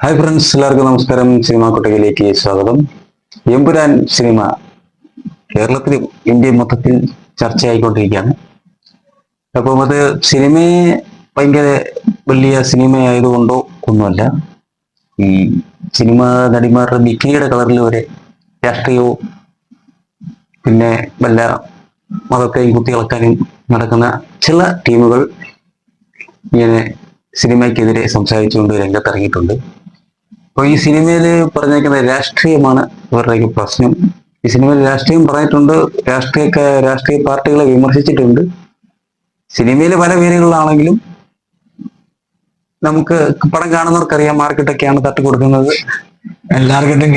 Hi friends, എല്ലാവർക്കും നമസ്കാരം. Cinema കൊട്ടകയിലേക്ക് സ്വാഗതം. എമ്പുരാൻ സിനിമ കേരളത്തിലും ഇന്ത്യയും മൊത്തത്തിൽ ചർച്ചയായിക്കൊണ്ടിരിക്കുകയാണ്. അപ്പം അത് സിനിമയെ ഭയങ്കര വലിയ സിനിമയായതുകൊണ്ടോ ഒന്നുമല്ല. ഈ സിനിമ നടിമാരുടെ ബിക്കിനിയുടെ കളറിൽ വരെ രാഷ്ട്രീയവും പിന്നെ വല്ല മതത്തെയും കുത്തിയിളക്കാനും നടക്കുന്ന ചില ടീമുകൾ ഇങ്ങനെ സിനിമയ്ക്കെതിരെ സംസാരിച്ചുകൊണ്ട് രംഗത്തിറങ്ങിയിട്ടുണ്ട്. അപ്പൊ ഈ സിനിമയിൽ പറഞ്ഞേക്കുന്ന രാഷ്ട്രീയമാണ് ഇവരുടെയൊക്കെ പ്രശ്നം. ഈ സിനിമയിൽ രാഷ്ട്രീയം പറഞ്ഞിട്ടുണ്ട്, രാഷ്ട്രീയ പാർട്ടികളെ വിമർശിച്ചിട്ടുണ്ട്. സിനിമയിൽ പല പേരുകളിലാണെങ്കിലും നമുക്ക് പടം കാണുന്നവർക്കറിയാം ആർക്കിട്ടൊക്കെയാണ് തട്ടിക്കൊടുക്കുന്നത്. എല്ലാവർക്കിട്ടും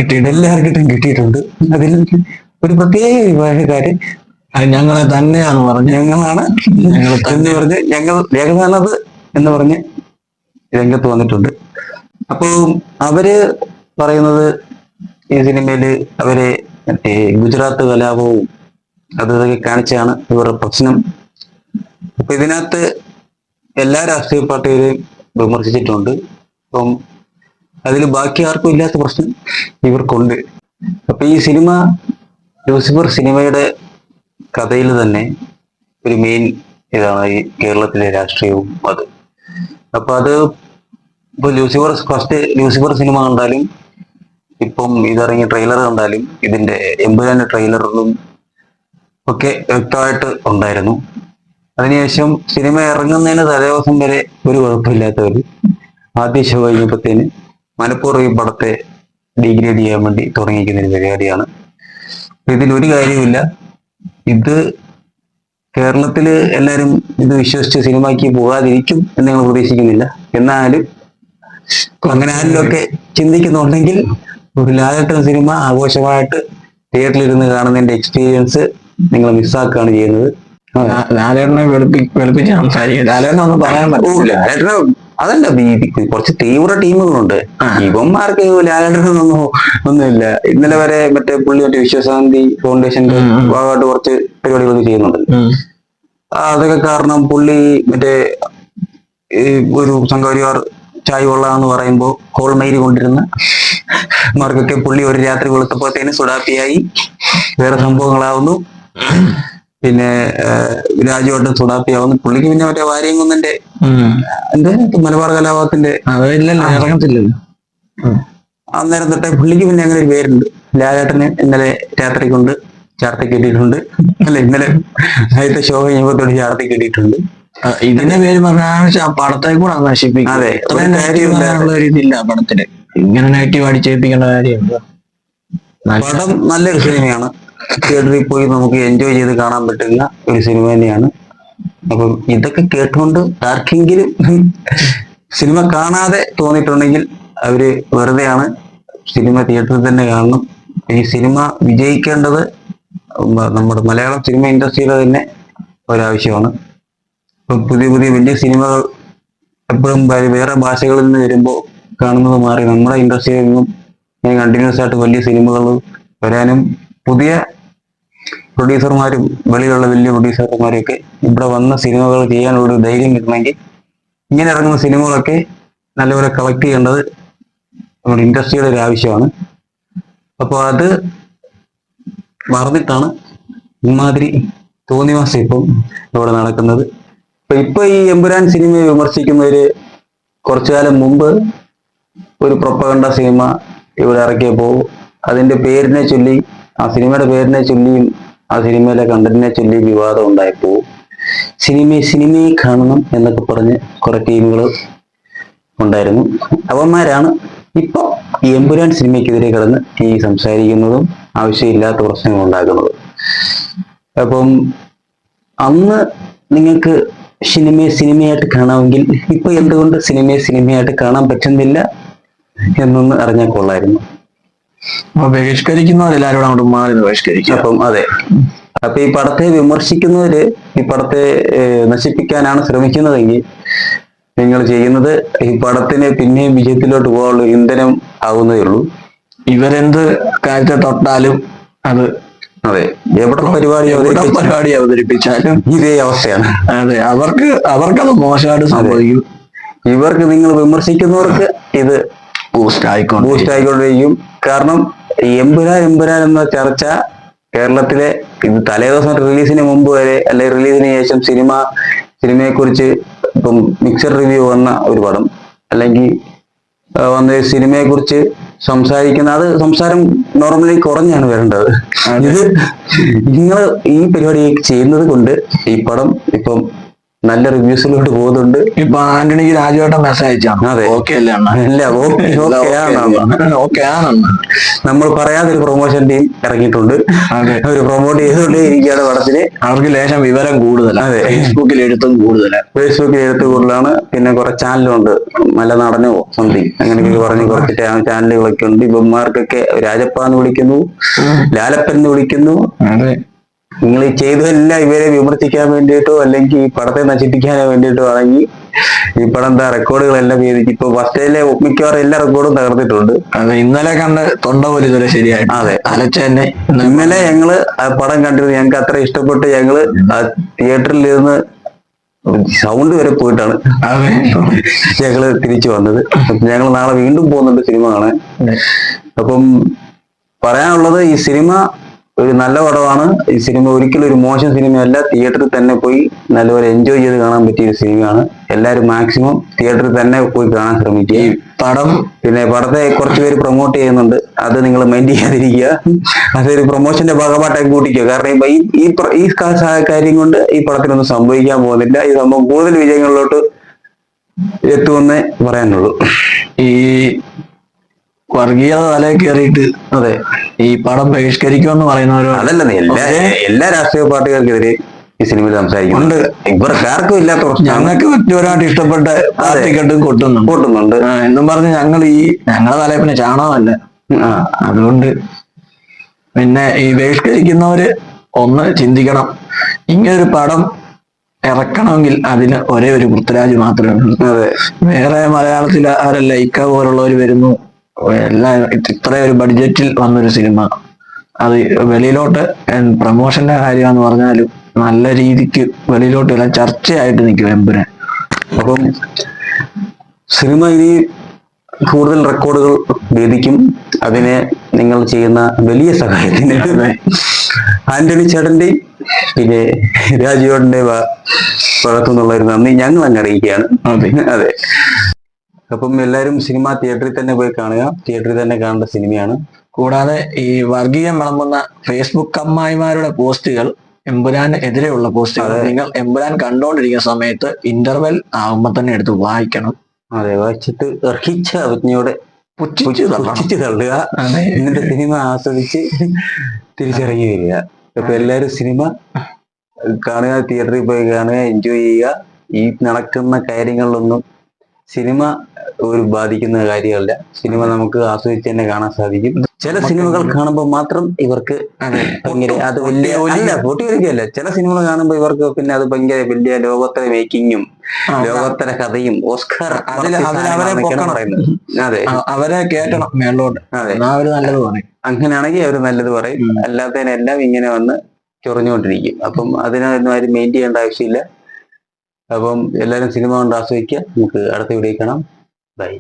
കിട്ടിയിട്ടുണ്ട്. അതിൽ ഒരു പ്രത്യേക കാര്യം ഞങ്ങളെ തന്നെയാണ് പറഞ്ഞ് ഞങ്ങളാണ് എന്ന് പറഞ്ഞ് ഞങ്ങൾ രേഖതാണത് എന്ന് പറഞ്ഞ് രംഗത്ത് വന്നിട്ടുണ്ട്. അപ്പോൾ അവര് പറയുന്നത് ഈ സിനിമയില് അവരെ മറ്റേ ഗുജറാത്ത് കലാപവും അതൊക്കെ കാണിച്ചാണ് ഇവരുടെ പ്രശ്നം. അപ്പൊ ഇതിനകത്ത് എല്ലാ രാഷ്ട്രീയ പാർട്ടികളെയും വിമർശിച്ചിട്ടുണ്ട്. അപ്പം അതിൽ ബാക്കി ആർക്കും ഇല്ലാത്ത പ്രശ്നം ഇവർക്കുണ്ട്. അപ്പൊ ഈ സിനിമ ലൂസിഫർ സിനിമയുടെ കഥയിൽ തന്നെ ഒരു മെയിൻ ഇതാണ് ഈ കേരളത്തിലെ രാഷ്ട്രീയവും അത്. അപ്പൊ അത് ഇപ്പൊ ലൂസിഫർ സിനിമ കണ്ടാലും ഇപ്പം ഇതിറങ്ങിയ ട്രെയിലർ കണ്ടാലും ഇതിന്റെ എമ്പുരാന്റെ ട്രെയിലറിലും ഒക്കെ വ്യക്തമായിട്ട് ഉണ്ടായിരുന്നു. അതിനുശേഷം സിനിമ ഇറങ്ങുന്നതിന് തലേദിവസം വരെ ഒരു കുഴപ്പമില്ലാത്തവര് ആദ്യ ഷോ കഴിഞ്ഞപ്പോഴത്തേന് മനഃപൂർവ്വം ഈ പടത്തെ ഡീഗ്രേഡ് ചെയ്യാൻ വേണ്ടി തുടങ്ങിയിരിക്കുന്ന ഒരു പരിപാടിയാണ്. ഇതിലൊരു കാര്യമില്ല. ഇത് കേരളത്തില് എല്ലാവരും ഇത് വിശ്വസിച്ച് സിനിമയ്ക്ക് പോകാതിരിക്കും എന്ന് ഞങ്ങൾ പ്രതീക്ഷിക്കുന്നില്ല. എന്നാലും അങ്ങനെ ആരിലൊക്കെ ചിന്തിക്കുന്നുണ്ടെങ്കിൽ ഒരു ലാലേട്ടൻ സിനിമ ആഘോഷമായിട്ട് തിയേറ്ററിലിരുന്ന് കാണുന്നതിന്റെ എക്സ്പീരിയൻസ് നിങ്ങൾ മിസ്സാക്കുകയാണ് ചെയ്യുന്നത്. ലാലേട്ടനെ വെളുപ്പിച്ച് സംസാരിക്കും. ലാലേട്ടനെ ഒന്നും പറയാൻ പറ്റില്ല. അതല്ല, കുറച്ച് തീവ്ര ടീമുകളുണ്ട്. ഇവന്മാർക്ക് ലാലേട്ടനൊന്നും ഒന്നുമില്ല. ഇന്നലെ വരെ മറ്റേ വിശ്വശാന്തി ഫൗണ്ടേഷന്റെ ഭാഗമായിട്ട് കുറച്ച് പരിപാടികളൊക്കെ ചെയ്യുന്നുണ്ട്. അതൊക്കെ കാരണം പുള്ളി മറ്റേ ഒരു സംഘപരിവാർ ചായ കൊള്ളാന്ന് പറയുമ്പോ കോൾമൈരി കൊണ്ടിരുന്ന മാർക്കൊക്കെ പുള്ളി ഒരു രാത്രി വെളുത്തപ്പോഴത്തേന് സുഡാപ്പിയായി വേറെ സംഭവങ്ങളാവുന്നു. പിന്നെ രാജുവേട്ടൻ സുഡാപ്പിയാവുന്നു. പുള്ളിക്ക് പിന്നെ മറ്റേ വാര്യംകുന്നന്റെ മലബാർ കലാപത്തിന്റെ ഇറങ്ങത്തില്ലല്ലോ. അന്നേരം തൊട്ടേ പുള്ളിക്ക് പിന്നെ അങ്ങനെ ഒരു പേരുണ്ട്. ലാലേട്ടന് ഇന്നലെ രാത്രി കൊണ്ട് ചാർത്തി കെട്ടിയിട്ടുണ്ട്. അല്ല, ഇന്നലെ ആദ്യത്തെ ഷോ കഴിഞ്ഞപ്പോഴത്തോട് ചാർത്തി കെട്ടിയിട്ടുണ്ട്. ഇതിന്റെ പേര് പറഞ്ഞാൽ പടത്തെ കൂടെ നശിപ്പിക്കും. അതെ, ഇതില്ല പടത്തില്. ഇങ്ങനെ നെഗറ്റീവ് അടിച്ചേൽപ്പിക്കേണ്ട കാര്യമുണ്ട്. പടം നല്ലൊരു സിനിമയാണ്. തിയേറ്ററിൽ പോയി നമുക്ക് എൻജോയ് ചെയ്ത് കാണാൻ പറ്റുന്ന ഒരു സിനിമ തന്നെയാണ്. അപ്പം ഇതൊക്കെ കേട്ടുകൊണ്ട് ആർക്കെങ്കിലും സിനിമ കാണാതെ തോന്നിയിട്ടുണ്ടെങ്കിൽ അവര് വെറുതെയാണ്. സിനിമ തിയേറ്ററിൽ തന്നെ കാണണം. ഈ സിനിമ വിജയിക്കേണ്ടത് നമ്മുടെ മലയാളം സിനിമ ഇൻഡസ്ട്രിയുടെ തന്നെ ഒരാവശ്യമാണ്. ഇപ്പം പുതിയ വലിയ സിനിമകൾ എപ്പോഴും വേറെ ഭാഷകളിൽ നിന്ന് വരുമ്പോൾ കാണുന്നത് മാറി നമ്മുടെ ഇൻഡസ്ട്രിയിൽ നിന്നും കണ്ടിന്യൂസ് ആയിട്ട് വലിയ സിനിമകൾ വരാനും പുതിയ പ്രൊഡ്യൂസർമാരും വെളിയിലുള്ള വലിയ പ്രൊഡ്യൂസർമാരും ഒക്കെ ഇവിടെ വന്ന സിനിമകൾ ചെയ്യാനുള്ള ഒരു ധൈര്യം കിട്ടണമെങ്കിൽ ഇങ്ങനെ ഇറങ്ങുന്ന സിനിമകളൊക്കെ നല്ലപോലെ കളക്ട് ചെയ്യേണ്ടത് നമ്മുടെ ഇൻഡസ്ട്രിയുടെ ഒരു ആവശ്യമാണ്. അപ്പോൾ അത് മറന്നിട്ടാണ് ഇമാതിരി തോന്നിവാസം ഇപ്പം ഇവിടെ നടക്കുന്നത്. ഇപ്പൊ ഈ എമ്പുരാൻ സിനിമയെ വിമർശിക്കുന്നവര് കുറച്ചു കാലം മുമ്പ് ഒരു പ്രൊപ്പഗണ്ട സിനിമ ഇവിടെ ഇറക്കിയപ്പോ അതിന്റെ പേരിനെ ചൊല്ലി, ആ സിനിമയുടെ പേരിനെ ചൊല്ലിയും ആ സിനിമയിലെ കണ്ടന്റിനെ ചൊല്ലി വിവാദം ഉണ്ടായപ്പോ സിനിമയെ കാണണം എന്നൊക്കെ പറഞ്ഞ് കുറെ ടീമുകൾ ഉണ്ടായിരുന്നു. അവന്മാരാണ് ഇപ്പൊ ഈ എമ്പുരാൻ സിനിമയ്ക്കെതിരെ കിടന്ന് ഈ സംസാരിക്കുന്നതും ആവശ്യമില്ലാത്ത പ്രശ്നങ്ങൾ ഉണ്ടാക്കുന്നതും. അപ്പം അന്ന് നിങ്ങൾക്ക് സിനിമയായിട്ട് കാണാമെങ്കിൽ ഇപ്പൊ എന്തുകൊണ്ട് സിനിമയായിട്ട് കാണാൻ പറ്റുന്നില്ല എന്നൊന്ന് അറിഞ്ഞാൽ കൊള്ളായിരുന്നു. ബഹിഷ്കരിക്കുന്നവരെല്ലാരും അങ്ങോട്ട് മാറി ബഹിഷ്കരിക്കും. അപ്പം അതെ, അപ്പൊ ഈ പടത്തെ വിമർശിക്കുന്നവര് ഈ പടത്തെ നശിപ്പിക്കാനാണ് ശ്രമിക്കുന്നതെങ്കിൽ നിങ്ങൾ ചെയ്യുന്നത് ഈ പടത്തിന് പിന്നെയും വിജയത്തിലോട്ട് പോകാനുള്ള ഇന്ധനം ആവുന്നതേ ഉള്ളൂ. ഇവരെന്ത് കാര്യത്തെ തൊട്ടാലും അത് അതെ, എവിടെ പരിപാടി അവതരിപ്പിച്ചാലും ഇതേ അവസ്ഥയാണ്. അതെ, അവർക്കത് മോശമായിട്ട് സംഭവിക്കും. ഇവർക്ക് നിങ്ങൾ വിമർശിക്കുന്നവർക്ക് ഇത് ബൂസ്റ്റ് ആയിക്കൊണ്ടിരിക്കും. കാരണം എമ്പുരാൻ എന്ന ചർച്ച കേരളത്തിലെ ഇത് തലേദിവസം റിലീസിന് മുമ്പ് വരെ അല്ലെങ്കിൽ റിലീസിന് ശേഷം സിനിമയെ കുറിച്ച് ഇപ്പം മിക്സഡ് റിവ്യൂ വന്ന ഒരു പടം അല്ലെങ്കിൽ വന്ന സിനിമയെ കുറിച്ച് സംസാരം നോർമലി കുറഞ്ഞാണ് വരേണ്ടത്. ഇത് നിങ്ങൾ ഈ പരിപാടി ചെയ്യുന്നത് കൊണ്ട് ഈ പടം ഇപ്പം നല്ല റിവ്യൂസിലോട്ട് പോകുന്നുണ്ട്. ഇപ്പൊ ആന്റണിക്ക് രാജുവേട്ടൻ മെസ്സേജ് അയച്ചാണ്. അതെ, ഓക്കെ അല്ലേ നമ്മൾ പറയാതെ ഒരു പ്രൊമോഷൻ ടീം ഇറങ്ങിയിട്ടുണ്ട്. അവർ പ്രൊമോട്ട് ചെയ്തുകൊണ്ടേ ഇരിക്കുകയാണ് പടത്തിന്. അവർക്ക് ലേശം വിവരം കൂടുതലാണ്. അതെ, ഫേസ്ബുക്കിൽ എഴുത്ത് കൂടുതലാണ്. പിന്നെ കുറെ ചാനലുണ്ട്, മലനാടനോ സംതിങ് അങ്ങനെയൊക്കെ പറഞ്ഞ് കുറച്ച് ചാനലുകളൊക്കെ ഉണ്ട്. ഇവന്മാർക്കൊക്കെ രാജപ്പ എന്ന് വിളിക്കുന്നു, ലാലപ്പൻ എന്ന് വിളിക്കുന്നു. നിങ്ങൾ ഈ ചെയ്തതെല്ലാം ഇവരെ വിമർശിക്കാൻ വേണ്ടിയിട്ടോ അല്ലെങ്കിൽ ഈ പടത്തെ നശിപ്പിക്കാൻ വേണ്ടിയിട്ടോ ആണെങ്കിൽ ഈ പടം റെക്കോർഡുകളെല്ലാം ഇപ്പൊ ഫസ്റ്റിലെ മിക്കവാറും എല്ലാ റെക്കോർഡും തകർത്തിട്ടുണ്ട്. അതെ, ഇന്നലെ കണ്ട് തൊണ്ട പോലെ ഇതുവരെ ശരിയായിട്ട്. അതെ, അലച്ചെന്നെ ഇന്നലെ ഞങ്ങള് ആ പടം കണ്ടിരുന്നു. ഞങ്ങൾക്ക് അത്ര ഇഷ്ടപ്പെട്ട് ഞങ്ങള് തിയേറ്ററിൽ ഇരുന്ന് സൗണ്ട് വരെ പോയിട്ടാണ് ഞങ്ങള് തിരിച്ചു വന്നത്. ഞങ്ങൾ നാളെ വീണ്ടും പോകുന്നുണ്ട് സിനിമ കാണാൻ. അപ്പം പറയാനുള്ളത്, ഈ സിനിമ ഒരു നല്ല പടമാണ്. ഈ സിനിമ ഒരിക്കലും ഒരു മോശം സിനിമയല്ല. തിയേറ്ററിൽ തന്നെ പോയി നല്ലപോലെ എൻജോയ് ചെയ്ത് കാണാൻ പറ്റിയ ഒരു സിനിമയാണ്. എല്ലാവരും മാക്സിമം തിയേറ്ററിൽ തന്നെ പോയി കാണാൻ ശ്രമിക്കുക. ഈ പടം പിന്നെ പടത്തെ കുറച്ച് പേര് പ്രൊമോട്ട് ചെയ്യുന്നുണ്ട്, അത് നിങ്ങൾ മൈൻഡ് ചെയ്യാതിരിക്കുക. അതൊരു പ്രൊമോഷന്റെ ഭാഗമായിട്ടൊക്കെ കൂട്ടിക്കുക. കാരണം ഈ കാര്യം കൊണ്ട് ഈ പടത്തിനൊന്നും സംഭവിക്കാൻ പോകുന്നില്ല. ഈ സംഭവം കൂടുതൽ വിജയങ്ങളിലോട്ട് എത്തുമെന്നേ പറയാനുള്ളൂ. ഈ വർഗീയത തലയിൽ കയറിയിട്ട് അതെ ഈ പടം ബഹിഷ്കരിക്കുമെന്ന് പറയുന്നവരോ അതല്ലെന്ന് എല്ലാ രാഷ്ട്രീയ പാർട്ടികൾക്കെതിരെ ഈ സിനിമയിൽ സംസാരിക്കുന്നുണ്ട്. ഇവർക്കാർക്കും ഇല്ലാത്ത പ്രശ്നം. ഞങ്ങൾക്ക് വ്യക്തിപരമായിട്ട് ഇഷ്ടപ്പെട്ട പാർട്ടിക്കെട്ട് കൊട്ടുന്നുണ്ട് എന്നും പറഞ്ഞ് ഞങ്ങളെ തലയിൽ പിന്നെ ചാണകമല്ല. അതുകൊണ്ട് പിന്നെ ഈ ബഹിഷ്കരിക്കുന്നവര് ഒന്ന് ചിന്തിക്കണം. ഇങ്ങനൊരു പടം ഇറക്കണമെങ്കിൽ അതിന് ഒരേ ഒരു പൃഥ്വിരാജ് മാത്രമേ ഉള്ളൂ. അതെ, വേറെ മലയാളത്തിൽ ആരല്ല ഇക്ക പോലുള്ളവർ വരുന്നു. എല്ലാം ഇത്രയും ഒരു ബഡ്ജറ്റിൽ വന്നൊരു സിനിമ, അത് വെളിയിലോട്ട് പ്രമോഷന്റെ കാര്യമാണെന്ന് പറഞ്ഞാലും നല്ല രീതിക്ക് വെളിയിലോട്ട് എല്ലാം ചർച്ചയായിട്ട് നിൽക്കും എമ്പുരാൻ. അപ്പം സിനിമ ഇനി കൂടുതൽ റെക്കോർഡുകൾ ഭേദിക്കും. അതിനെ നിങ്ങൾ ചെയ്യുന്ന വലിയ സഹായത്തിന് ആന്റണി ചേട്ടന്റെയും പിന്നെ രാജുവേട്ടന്റെ ഭാഗത്തുനിന്നുള്ള ഒരു നന്ദി ഞങ്ങൾ അങ്ങ് അറിയിക്കുകയാണ്. അതെ, അപ്പം എല്ലാവരും സിനിമ തിയേറ്ററിൽ തന്നെ പോയി കാണുക. തിയേറ്ററിൽ തന്നെ കാണേണ്ട സിനിമയാണ്. കൂടാതെ ഈ വർഗീയം വിളമ്പുന്ന ഫേസ്ബുക്ക് അമ്മായിമാരുടെ പോസ്റ്റുകൾ, എമ്പുരാന് എതിരെയുള്ള പോസ്റ്റുകൾ നിങ്ങൾ എമ്പുരാൻ കണ്ടോണ്ടിരിക്കുന്ന സമയത്ത് ഇന്റർവെൽ ആകുമ്പോ തന്നെ എടുത്ത് വായിക്കണം. അതെ, വായിച്ചിട്ട് അർഹിച്ച അവജ്ഞയോടെ പുച്ഛിച്ച് തള്ളുക. എന്നിട്ട് സിനിമ ആസ്വദിച്ച് തിരിച്ചിറങ്ങി വരിക. അപ്പൊ എല്ലാവരും സിനിമ കാണുക, തിയേറ്ററിൽ പോയി കാണുക, എൻജോയ് ചെയ്യുക. ഈ നടക്കുന്ന കാര്യങ്ങളിലൊന്നും സിനിമ ഒരു ബാധിക്കുന്ന കാര്യമല്ല. സിനിമ നമുക്ക് ആസ്വദിച്ച് തന്നെ കാണാൻ സാധിക്കും. ചില സിനിമകൾ കാണുമ്പോൾ മാത്രം ഇവർക്ക് ഭയങ്കര അത് വലിയ പൊട്ടിയൊരിക്കല്ല. ചില സിനിമകൾ കാണുമ്പോൾ ഇവർക്ക് പിന്നെ അത് ഭയങ്കര വലിയ ലോകോത്തര മേക്കിങ്ങും ലോകോത്തര കഥയും ഓസ്കാർ അതെ അവരെ കേട്ടണം മേളോട്ട്. അതെ, അവര് നല്ലത് പറയും. അങ്ങനെയാണെങ്കിൽ അവര് നല്ലത് പറയും. അല്ലാത്തതിനെല്ലാം ഇങ്ങനെ വന്ന് ചൊറിഞ്ഞുകൊണ്ടിരിക്കും. അപ്പം അതിനൊന്നും ആരും മെയിൻ ചെയ്യേണ്ട ആവശ്യമില്ല. അപ്പം എല്ലാവരും സിനിമ കൊണ്ട് ആസ്വദിക്കുക. നമുക്ക് അടുത്ത വീഡിയോ കാണാം. ബൈ.